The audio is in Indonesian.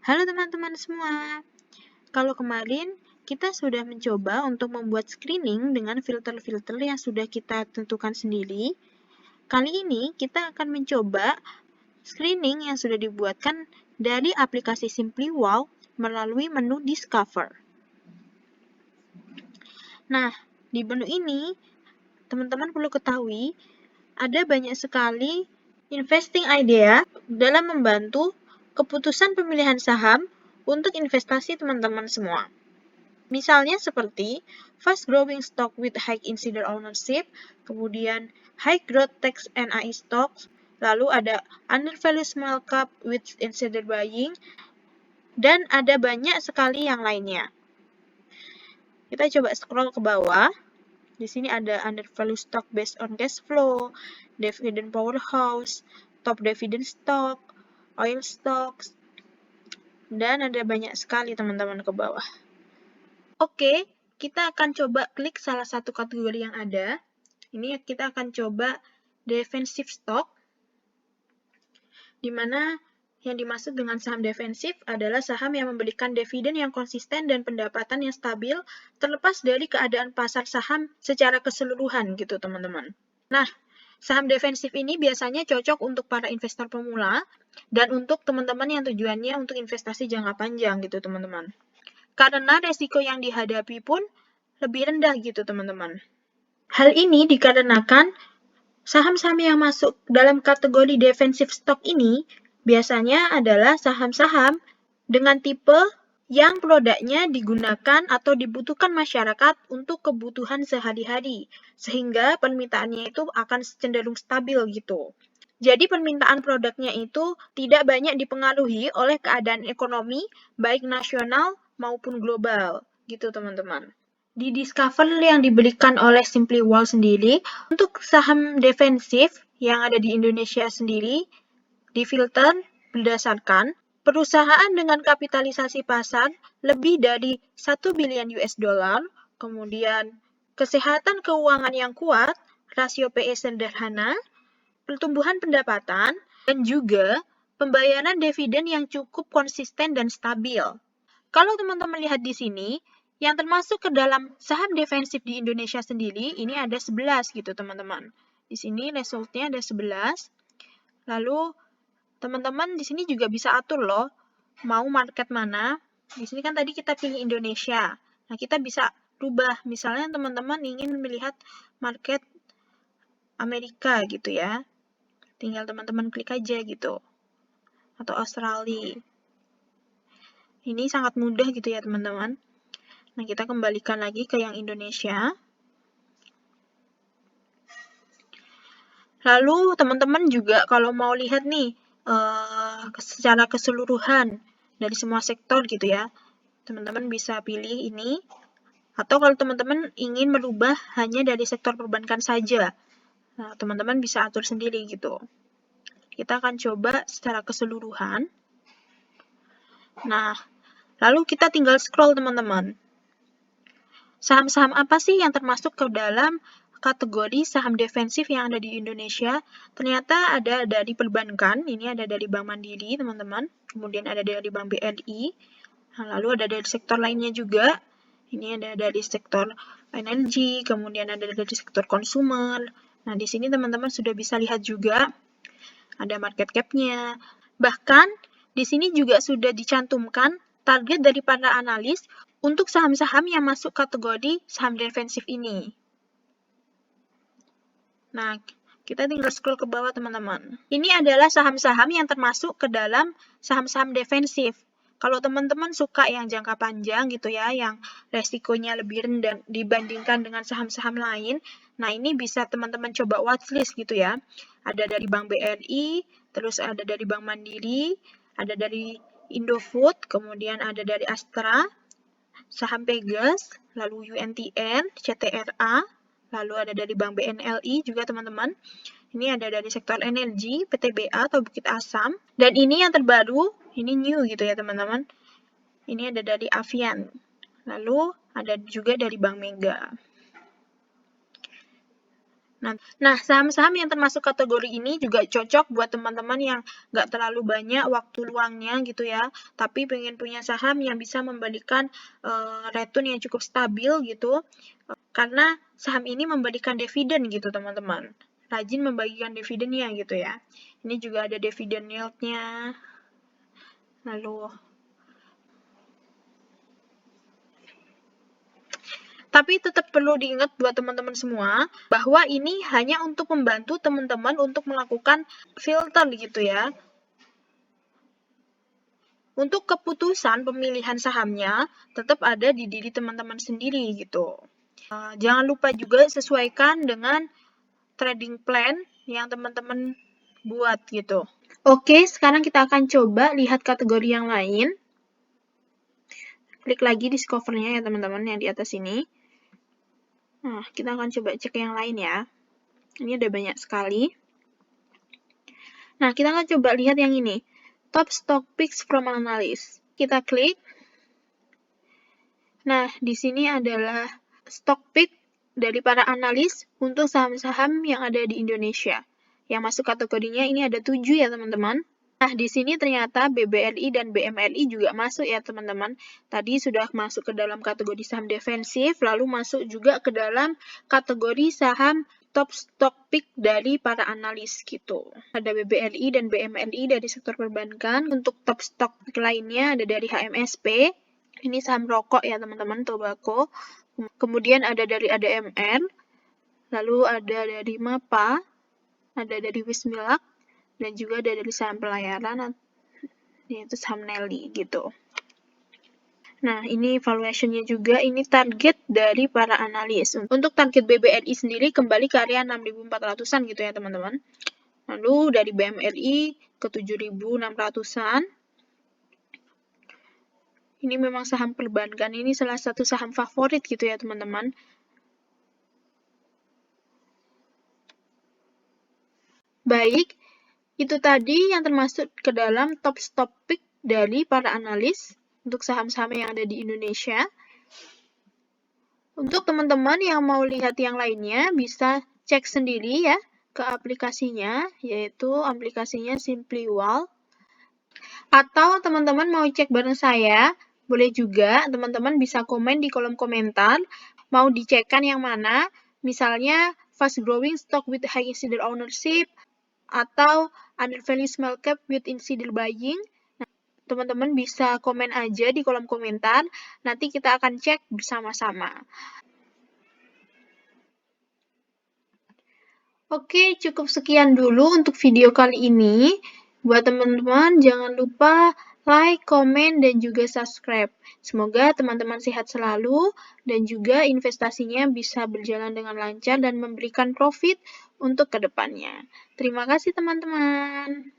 Halo teman-teman semua. Kalau kemarin kita sudah mencoba untuk membuat screening dengan filter-filter yang sudah kita tentukan sendiri. Kali ini kita akan mencoba screening yang sudah dibuatkan dari aplikasi SimplyWall melalui menu Discover. Nah, di menu ini teman-teman perlu ketahui ada banyak sekali investing idea dalam membantu keputusan pemilihan saham untuk investasi teman-teman semua. Misalnya seperti fast growing stock with high insider ownership, kemudian high growth tech and AI stocks, lalu ada undervalued small cap with insider buying, dan ada banyak sekali yang lainnya. Kita coba scroll ke bawah. Di sini ada undervalued stock based on cash flow, dividend powerhouse, top dividend stock, oil stocks, dan ada banyak sekali teman-teman ke bawah. Oke, kita akan coba klik salah satu kategori yang ada. Ini kita akan coba defensive stock, di mana yang dimaksud dengan saham defensif adalah saham yang memberikan dividen yang konsisten dan pendapatan yang stabil terlepas dari keadaan pasar saham secara keseluruhan gitu teman-teman. Nah, saham defensif ini biasanya cocok untuk para investor pemula dan untuk teman-teman yang tujuannya untuk investasi jangka panjang gitu teman-teman. Karena resiko yang dihadapi pun lebih rendah gitu teman-teman. Hal ini dikarenakan saham-saham yang masuk dalam kategori defensive stock ini biasanya adalah saham-saham dengan tipe yang produknya digunakan atau dibutuhkan masyarakat untuk kebutuhan sehari-hari, sehingga permintaannya itu akan cenderung stabil gitu. Jadi permintaan produknya itu tidak banyak dipengaruhi oleh keadaan ekonomi, baik nasional maupun global, gitu teman-teman. Di Discover yang diberikan oleh SimplyWall sendiri, untuk saham defensif yang ada di Indonesia sendiri, difilter berdasarkan perusahaan dengan kapitalisasi pasar lebih dari 1 bilion US dollar, kemudian kesehatan keuangan yang kuat, rasio PE sederhana, pertumbuhan pendapatan, dan juga pembayaran dividen yang cukup konsisten dan stabil. Kalau teman-teman lihat di sini, yang termasuk ke dalam saham defensif di Indonesia sendiri, ini ada 11 gitu teman-teman. Di sini resultnya ada 11. Lalu teman-teman di sini juga bisa atur loh, mau market mana. Di sini kan tadi kita pilih Indonesia. Nah, kita bisa rubah. Misalnya teman-teman ingin melihat market Amerika gitu ya. Tinggal teman-teman klik aja gitu. Atau Australia. Ini sangat mudah gitu ya teman-teman. Nah, kita kembalikan lagi ke yang Indonesia. Lalu teman-teman juga kalau mau lihat nih secara keseluruhan dari semua sektor gitu ya, teman-teman bisa pilih ini. Atau kalau teman-teman ingin merubah hanya dari sektor perbankan saja, nah, teman-teman bisa atur sendiri gitu. Kita akan coba secara keseluruhan. Nah, lalu kita tinggal scroll teman-teman. Saham-saham apa sih yang termasuk ke dalam kategori saham defensif yang ada di Indonesia? Ternyata ada dari perbankan, ini ada dari Bank Mandiri teman-teman, kemudian ada dari Bank BRI, nah, lalu ada dari sektor lainnya juga, ini ada dari sektor energi, kemudian ada dari sektor konsumer. Nah, di sini teman-teman sudah bisa lihat juga ada market cap-nya. Bahkan di sini juga sudah dicantumkan target dari para analis untuk saham-saham yang masuk kategori saham defensif ini. Nah, kita tinggal scroll ke bawah teman-teman. Ini adalah saham-saham yang termasuk ke dalam saham-saham defensif. Kalau teman-teman suka yang jangka panjang gitu ya, yang resikonya lebih rendah dibandingkan dengan saham-saham lain, nah ini bisa teman-teman coba watchlist gitu ya. Ada dari Bank BRI, terus ada dari Bank Mandiri, ada dari Indofood, kemudian ada dari Astra, saham Pegas, lalu UNTN, CTRA, lalu ada dari Bank BNLI juga teman-teman. Ini ada dari sektor energi, PTBA atau Bukit Asam. Dan ini yang terbaru, ini new gitu ya teman-teman. Ini ada dari Avian. Lalu ada juga dari Bank Mega. Nah, saham-saham yang termasuk kategori ini juga cocok buat teman-teman yang nggak terlalu banyak waktu luangnya gitu ya, tapi pengen punya saham yang bisa memberikan return yang cukup stabil gitu, karena saham ini memberikan dividen gitu teman-teman. Rajin membagikan dividennya gitu ya. Ini juga ada dividen yield-nya. Lalu tapi tetap perlu diingat buat teman-teman semua, bahwa ini hanya untuk membantu teman-teman untuk melakukan filter gitu ya. Untuk keputusan pemilihan sahamnya, tetap ada di diri teman-teman sendiri gitu. Jangan lupa juga sesuaikan dengan trading plan yang teman-teman buat gitu. Oke, sekarang kita akan coba lihat kategori yang lain. Klik lagi discover-nya ya teman-teman yang di atas ini. Nah, kita akan coba cek yang lain ya. Ini ada banyak sekali. Nah, kita akan coba lihat yang ini. Top Stock Picks from Analyst. Kita klik. Nah, di sini adalah stock pick dari para analis untuk saham-saham yang ada di Indonesia. Yang masuk kategorinya ini ada 7 ya teman-teman. Nah, di sini ternyata BBRI dan BMRI juga masuk ya teman-teman. Tadi sudah masuk ke dalam kategori saham defensif, lalu masuk juga ke dalam kategori saham top stock pick dari para analis gitu. Ada BBRI dan BMRI dari sektor perbankan. Untuk top stock pick lainnya ada dari HMSP. Ini saham rokok ya teman-teman, tobacco. Kemudian ada dari ADMR, lalu ada dari MAPA, ada dari Wismilak, dan juga ada dari saham pelayaran, yaitu saham Nelly gitu. Nah, ini valuation-nya juga, ini target dari para analis. Untuk target BBRI sendiri kembali ke area 6.400-an gitu ya teman-teman. Lalu dari BMRI ke 7.600-an. Ini memang saham perbankan, ini salah satu saham favorit gitu ya teman-teman. Baik, itu tadi yang termasuk ke dalam top stock pick dari para analis untuk saham-saham yang ada di Indonesia. Untuk teman-teman yang mau lihat yang lainnya, bisa cek sendiri ya ke aplikasinya, yaitu aplikasinya SimplyWall. Atau teman-teman mau cek bareng saya, boleh juga teman-teman bisa komen di kolom komentar, mau dicekkan yang mana, misalnya fast growing stock with high insider ownership, atau undervalue small cap with insider buying. Nah, teman-teman bisa komen aja di kolom komentar, nanti kita akan cek bersama-sama. Oke, cukup sekian dulu untuk video kali ini. Buat teman-teman, jangan lupa like, komen, dan juga subscribe. Semoga teman-teman sehat selalu dan juga investasinya bisa berjalan dengan lancar dan memberikan profit untuk kedepannya. Terima kasih teman-teman.